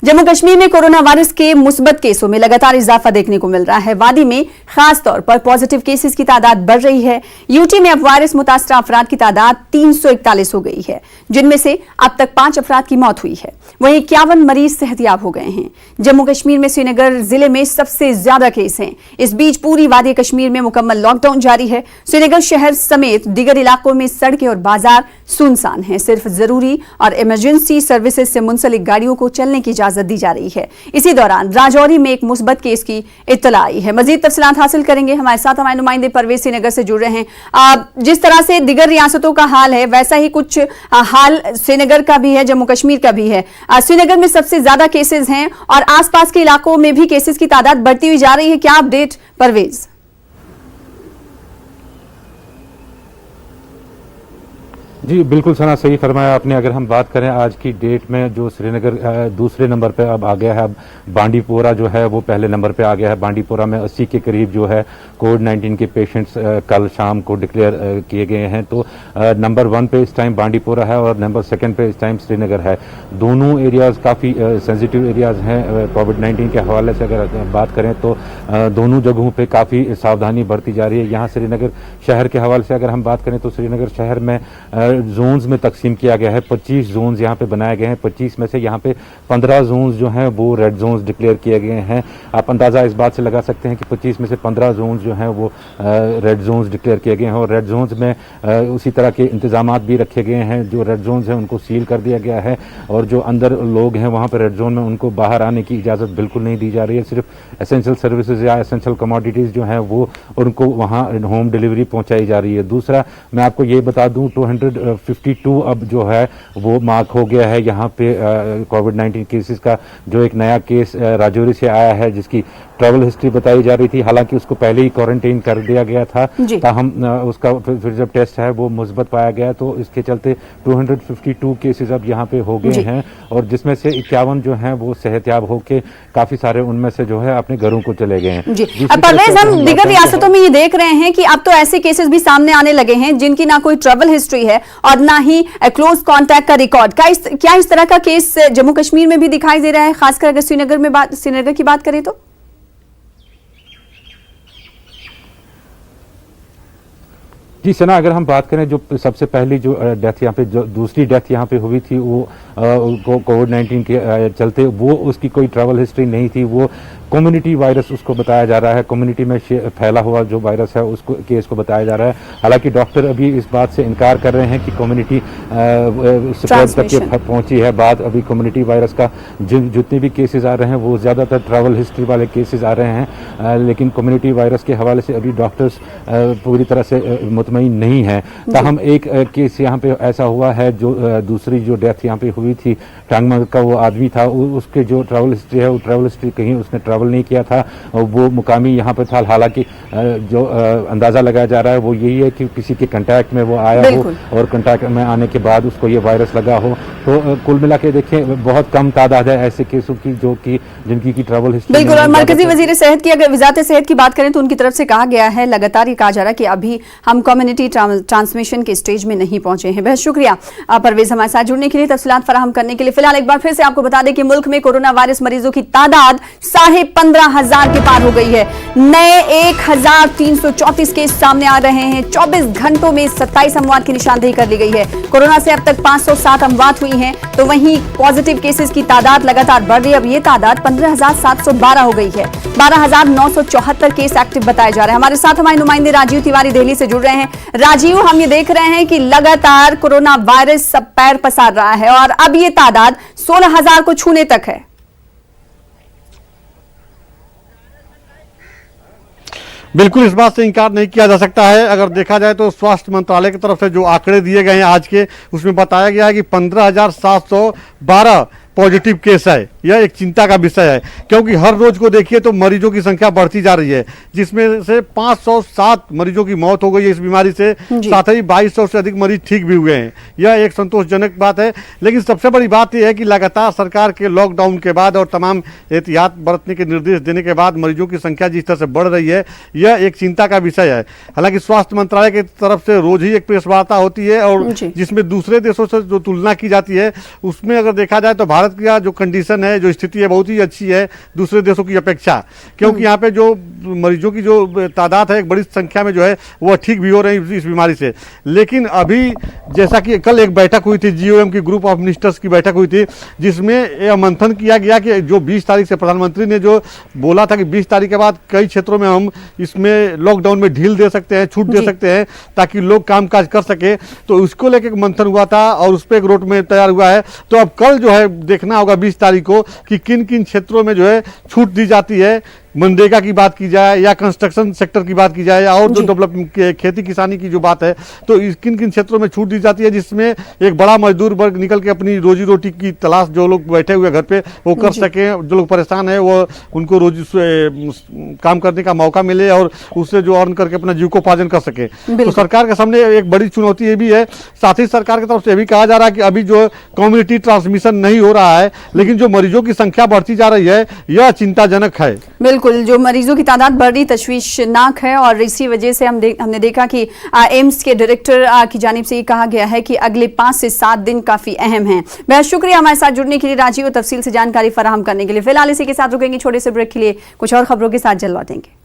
जम्मू कश्मीर में corona virus के मुस्बत केसों में लगातार इजाफा देखने को मिल रहा है। वादी में खास तौर पर पॉजिटिव केसेस की तादाद बढ़ रही है। यूटी में अब वायरस मुतासरा अफराद की तादाद 341 हो गई है, जिनमें से अब तक 5 अफराद की मौत हुई है। वहीं 51 मरीज सेहतियाब हो गए हैं। जम्मू कश्मीर में श्रीनगर जिले में सबसे ज्यादा केस हैं। इस बीच पूरी वादी कश्मीर में मुकम्मल लॉकडाउन जारी है। श्रीनगर शहर समेत दीगर इलाकों में सड़कें और बाजार सुनसान हैं। सिर्फ जरूरी और इमरजेंसी सर्विसेज से मुंसलिक गाड़ियों को चलने की इजाजत दी जा रही है। इसी दौरान राजौरी में एक मुस्बत केस की इत्तला आई है। मजीद तफसीलात हासिल करेंगे। हमारे साथ हमारे नुमाइंदे परवेज श्रीनगर से जुड़ रहे हैं। जिस तरह से दीगर रियासतों का हाल है, वैसा ही कुछ हाल श्रीनगर का भी है, जम्मू कश्मीर का भी है। श्रीनगर में सबसे ज्यादा केसेस हैं और आसपास के इलाकों में भी केसेस की तादाद बढ़ती हुई जा रही है। क्या अपडेट परवेज? जी बिल्कुल सना, सही फरमाया आपने। अगर हम बात करें आज की डेट में, जो श्रीनगर दूसरे नंबर पे अब आ गया है। अब बांडीपोरा जो है वो पहले नंबर पे आ गया है। बांडीपोरा में 80 के करीब जो है कोविड-19 के पेशेंट्स कल शाम को डिक्लेयर किए गए हैं। तो नंबर 1 पे इस टाइम बांडीपोरा है और नंबर 2 पे इस टाइम श्रीनगर है। दोनों एरियाज काफ़ी सेंसिटिव एरियाज हैं कोविड-19 के हवाले से। अगर बात करें तो दोनों जगहों पर काफ़ी सावधानी बरती जा रही है। यहाँ श्रीनगर शहर के हवाले से अगर हम बात करें तो श्रीनगर शहर में जोन्स में तकसीम किया गया है। 25 जोन्स यहाँ पे बनाए गए हैं। 25 में से यहाँ पे 15 जोन्स जो हैं वो रेड जोन्स डिक्लेयर किए गए हैं। आप अंदाजा इस बात से लगा सकते हैं कि 25 में से 15 जोन्स जो हैं वो रेड जोन्स डिक्लेयर किए गए हैं और रेड जोन्स में उसी तरह के इंतजाम भी रखे गए हैं। जो रेड जोन्स हैं उनको सील कर दिया गया है और जो अंदर लोग हैं वहाँ पर रेड जोन में उनको बाहर आने की इजाज़त बिल्कुल नहीं दी जा रही है। सिर्फ एसेंशियल सर्विसेज या एसेंशियल कमोडिटीज़ जो हैं वो उनको वहाँ होम डिलीवरी पहुँचाई जा रही है। दूसरा मैं आपको ये बता दूँ, 252 अब जो है वो मार्क हो गया है यहाँ पे कोविड-19 केसेस का। जो एक नया केस राजौरी से आया है जिसकी ट्रैवल हिस्ट्री बताई जा रही थी, हालांकि उसको पहले ही क्वारंटाइन कर दिया गया था। ताहम उसका फिर जब टेस्ट है वो मुस्बत पाया गया, तो इसके चलते 252 केसेस अब यहाँ पे हो गए हैं और जिसमें से 51 जो हैं वो सेहतियाब होके काफी सारे उनमें से जो है अपने घरों को चले गए हैं। परवेज, हम दीगर रियासतों में ये देख रहे हैं कि अब तो ऐसे केसेस भी सामने आने लगे हैं जिनकी ना कोई ट्रैवल हिस्ट्री है और ना ही क्लोज कांटेक्ट का रिकॉर्ड। क्या इस तरह का केस जम्मू कश्मीर में भी दिखाई दे रहा है, खासकर अगर श्रीनगर की बात करें तो? जी सना, अगर हम बात करें जो सबसे पहली जो डेथ यहाँ पे, जो दूसरी डेथ यहाँ पे हुई थी वो कोविड-19 के चलते, वो उसकी कोई ट्रैवल हिस्ट्री नहीं थी। वो कम्युनिटी वायरस उसको बताया जा रहा है। कम्युनिटी में फैला हुआ जो वायरस है उसको केस को बताया जा रहा है। हालांकि डॉक्टर अभी इस बात से इनकार कर रहे हैं कि कम्युनिटी स्प्रेड तक पहुंची है बात। अभी कम्युनिटी वायरस का जितने भी केसेस आ रहे हैं वो ज़्यादातर ट्रैवल हिस्ट्री वाले केसेस आ रहे हैं, लेकिन कम्युनिटी वायरस के हवाले से अभी डॉक्टर्स पूरी तरह से मुतमईन नहीं है। ताहम एक केस यहाँ पे ऐसा हुआ है, जो दूसरी जो डेथ यहाँ पे हुई थी, टांगमंग का वो आदमी था, उसके जो ट्रैवल हिस्ट्री है वो ट्रैवल हिस्ट्री कहीं उसने ट्रैवल नहीं किया था और वो मुकामी यहाँ पे था। हालांकि जो अंदाजा लगाया जा रहा है वो यही है कि किसी के कांटेक्ट में वो आया हो और कांटेक्ट में आने के बाद उसको ये वायरस लगा हो। तो कुल मिला के देखें बहुत कम तादाद है ऐसे केसों की जो कि जिनकी की ट्रैवल हिस्ट्री। बिल्कुल, और मरकजी वजीर सेहत की अगर वजारत सेहत की बात करें तो उनकी तरफ से कहा गया है, लगातार ये कहा जा रहा है कि अभी हम कम्युनिटी ट्रांसमिशन के स्टेज में नहीं पहुंचे हैं। बहुत शुक्रिया परवेज हमारे साथ जुड़ने के लिए, तफसीलात फराहम करने के लिए। फिलहाल एक बार फिर से आपको बता दें कि मुल्क में कोरोना वायरस मरीजों की तादाद 15,500 के पार हो गई है। नए 1,334 केस सामने आ रहे हैं। 24 घंटों में 27 अमवात की निशानदेही कर ली गई है। कोरोना से अब तक 507 अमवात हुई हैं, तो वहीं पॉजिटिव केसेस की तादाद लगातार बढ़ रही है। अब ये तादाद 15,712 हो गई है। 12,974 केस एक्टिव बताए जा रहे हैं। हमारे साथ हमारे नुमाइंदे राजीव तिवारी दिल्ली से जुड़ रहे हैं। राजीव, हम ये देख रहे हैं कि लगातार कोरोना वायरस सब पैर पसार रहा है और अब ये तादाद 16,000 को छूने तक है। बिल्कुल, इस बात से इनकार नहीं किया जा सकता है। अगर देखा जाए तो स्वास्थ्य मंत्रालय की तरफ से जो आंकड़े दिए गए हैं आज के, उसमें बताया गया है कि 15,712 पॉजिटिव केस है। यह एक चिंता का विषय है क्योंकि हर रोज को देखिए तो मरीजों की संख्या बढ़ती जा रही है, जिसमें से 507 मरीजों की मौत हो गई है इस बीमारी से। साथ ही 2200 से अधिक मरीज ठीक भी हुए हैं। यह एक संतोषजनक बात है। लेकिन सबसे बड़ी बात यह है कि लगातार सरकार के लॉकडाउन के बाद और तमाम एहतियात बरतने के निर्देश देने के बाद मरीजों की संख्या जिस तरह से बढ़ रही है, यह एक चिंता का विषय है। हालांकि स्वास्थ्य मंत्रालय की तरफ से रोज ही एक प्रेस वार्ता होती है और जिसमें दूसरे देशों से जो तुलना की जाती है उसमें अगर देखा जाए तो भारत भारत का जो कंडीशन है, जो स्थिति है, बहुत ही अच्छी है दूसरे देशों की अपेक्षा, क्योंकि यहाँ पे जो मरीजों की जो तादाद है एक बड़ी संख्या में जो है वह ठीक भी हो रही है इस बीमारी से। लेकिन अभी जैसा कि कल एक बैठक हुई थी, GOM की ग्रुप ऑफ मिनिस्टर्स की बैठक हुई थी, जिसमें यह मंथन किया गया कि जो 20 तारीख से प्रधानमंत्री ने जो बोला था कि 20 तारीख के बाद कई क्षेत्रों में हम इसमें लॉकडाउन में ढील दे सकते हैं, छूट दे सकते हैं ताकि लोग कामकाज कर सके, तो उसको लेकर एक मंथन हुआ था और उस पर एक रोड में तैयार हुआ है। तो अब कल जो है देखना होगा 20 तारीख को कि किन किन क्षेत्रों में जो है छूट दी जाती है, मनरेगा की बात की जाए या कंस्ट्रक्शन सेक्टर की बात की जाए या और जो डेवलपमेंट खेती किसानी की जो बात है, तो किन किन क्षेत्रों में छूट दी जाती है जिसमें एक बड़ा मजदूर वर्ग निकल के अपनी रोजी रोटी की तलाश, जो लोग बैठे हुए घर पे वो कर सके, जो लोग परेशान है वो उनको रोजी काम करने का मौका मिले और उससे जो अर्न करके अपना जीविकोपार्जन कर सके। तो सरकार के सामने एक बड़ी चुनौती ये भी है। साथ ही सरकार की तरफ से ये भी कहा जा रहा है कि अभी जो कम्युनिटी ट्रांसमिशन नहीं हो रहा है, लेकिन जो मरीजों की संख्या बढ़ती जा रही है, यह चिंताजनक है। बिल्कुल, जो मरीजों की तादाद बढ़ रही तशवीशनाक है और इसी वजह से हमने देखा कि एम्स के डायरेक्टर की जानिब से ये कहा गया है कि अगले 5 से 7 दिन काफी अहम हैं। बहुत शुक्रिया हमारे साथ जुड़ने के लिए राजीव, तफसील से जानकारी फराहम करने के लिए। फिलहाल इसी के साथ रुकेंगे छोटे से ब्रेक के लिए, कुछ और खबरों के साथ जल्द लौटेंगे।